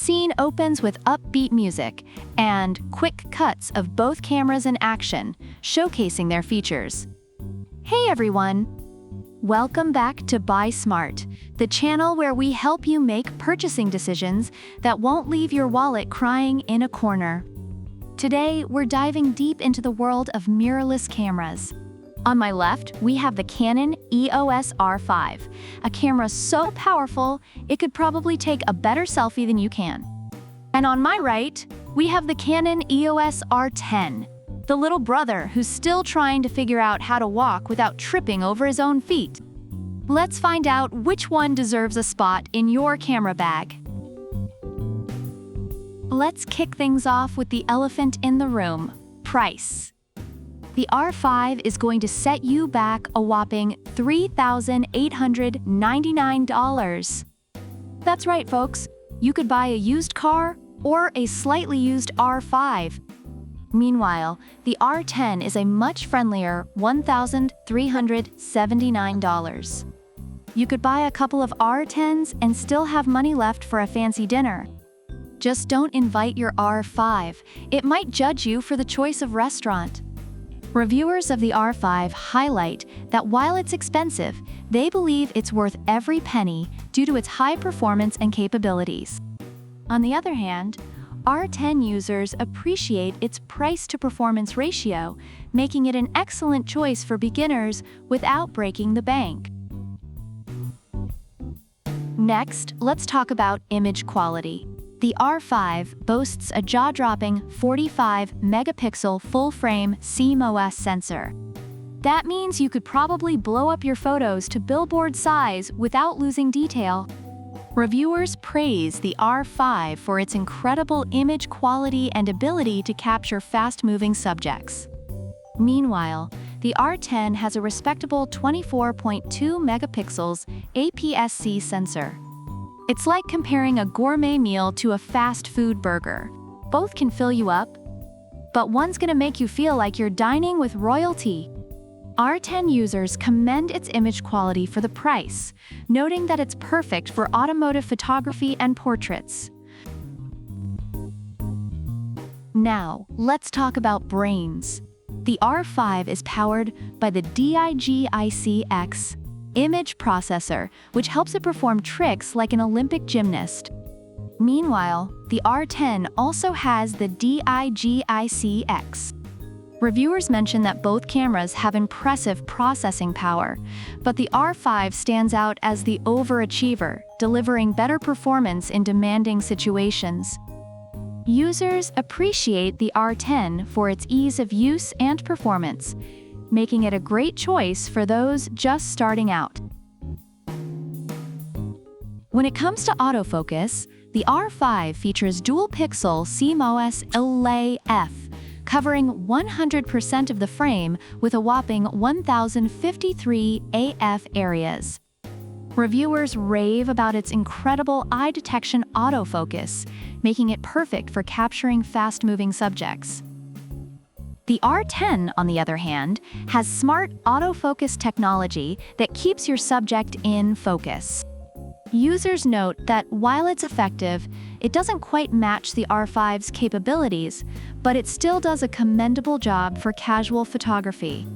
scene opens with upbeat music and quick cuts of both cameras in action, showcasing their features. Hey everyone! Welcome back to Buy Smart, the channel where we help you make purchasing decisions that won't leave your wallet crying in a corner. Today, we're diving deep into the world of mirrorless cameras. On my left, we have the Canon EOS R5, a camera so powerful, it could probably take a better selfie than you can. And on my right, we have the Canon EOS R10, the little brother who's still trying to figure out how to walk without tripping over his own feet. Let's find out which one deserves a spot in your camera bag. Let's kick things off with the elephant in the room, price. The R5 is going to set you back a whopping $3,899. That's right, folks. You could buy a used car or a slightly used R5. Meanwhile, the R10 is a much friendlier $1,379. You could buy a couple of R10s and still have money left for a fancy dinner. Just don't invite your R5. It might judge you for the choice of restaurant. Reviewers of the R5 highlight that while it's expensive, they believe it's worth every penny due to its high performance and capabilities. On the other hand, R10 users appreciate its price-to-performance ratio, making it an excellent choice for beginners without breaking the bank. Next, let's talk about image quality. The R5 boasts a jaw-dropping 45-megapixel full-frame CMOS sensor. That means you could probably blow up your photos to billboard size without losing detail. Reviewers praise the R5 for its incredible image quality and ability to capture fast-moving subjects. Meanwhile, the R10 has a respectable 24.2 megapixels APS-C sensor. It's like comparing a gourmet meal to a fast food burger. Both can fill you up, but one's gonna make you feel like you're dining with royalty. R10 users commend its image quality for the price, noting that it's perfect for automotive photography and portraits. Now, let's talk about brains. The R5 is powered by the DIGIC-X image processor, which helps it perform tricks like an Olympic gymnast. Meanwhile, the R10 also has the DIGIC-X. Reviewers mention that both cameras have impressive processing power, but the R5 stands out as the overachiever, delivering better performance in demanding situations. Users appreciate the R10 for its ease of use and performance, making it a great choice for those just starting out. When it comes to autofocus, the R5 features dual-pixel CMOS LAF, covering 100% of the frame with a whopping 1,053 AF areas. Reviewers rave about its incredible eye detection autofocus, making it perfect for capturing fast-moving subjects. The R10, on the other hand, has smart autofocus technology that keeps your subject in focus. Users note that while it's effective, it doesn't quite match the R5's capabilities, but it still does a commendable job for casual photography.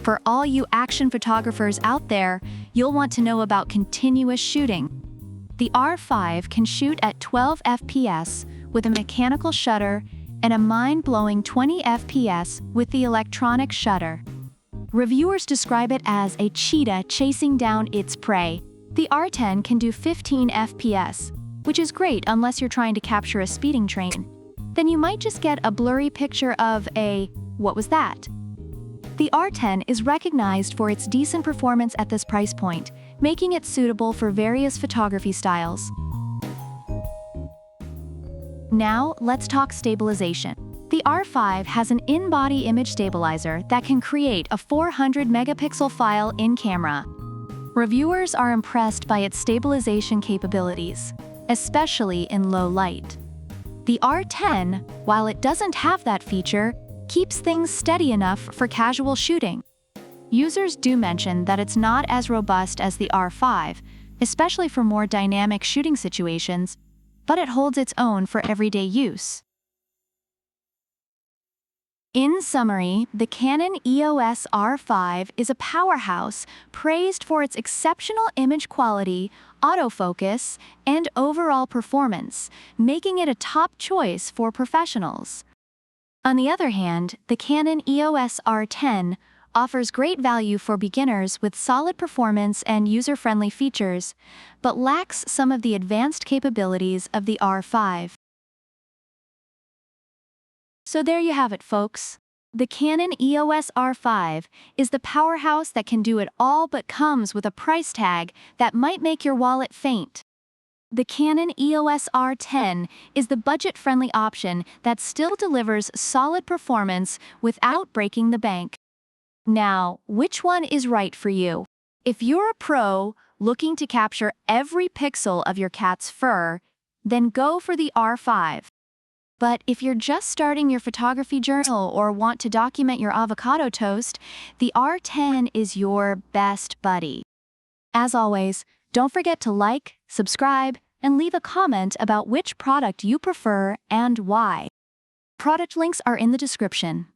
For all you action photographers out there, you'll want to know about continuous shooting. The R5 can shoot at 12 FPS with a mechanical shutter and a mind-blowing 20 FPS with the electronic shutter. Reviewers describe it as a cheetah chasing down its prey. The R10 can do 15 FPS, which is great unless you're trying to capture a speeding train. Then you might just get a blurry picture of a "what was that?" The R10 is recognized for its decent performance at this price point, making it suitable for various photography styles. Now, let's talk stabilization. The R5 has an in-body image stabilizer that can create a 400-megapixel file in camera. Reviewers are impressed by its stabilization capabilities, especially in low light. The R10, while it doesn't have that feature, keeps things steady enough for casual shooting. Users do mention that it's not as robust as the R5, especially for more dynamic shooting situations, but it holds its own for everyday use. In summary, the Canon EOS R5 is a powerhouse praised for its exceptional image quality, autofocus, and overall performance, making it a top choice for professionals. On the other hand, the Canon EOS R10 offers great value for beginners with solid performance and user-friendly features, but lacks some of the advanced capabilities of the R5. So there you have it, folks. The Canon EOS R5 is the powerhouse that can do it all but comes with a price tag that might make your wallet faint. The Canon EOS R10 is the budget-friendly option that still delivers solid performance without breaking the bank. Now, which one is right for you? If you're a pro looking to capture every pixel of your cat's fur, then go for the R5. But if you're just starting your photography journal or want to document your avocado toast, the R10 is your best buddy. As always, don't forget to like, subscribe, and leave a comment about which product you prefer and why. Product links are in the description.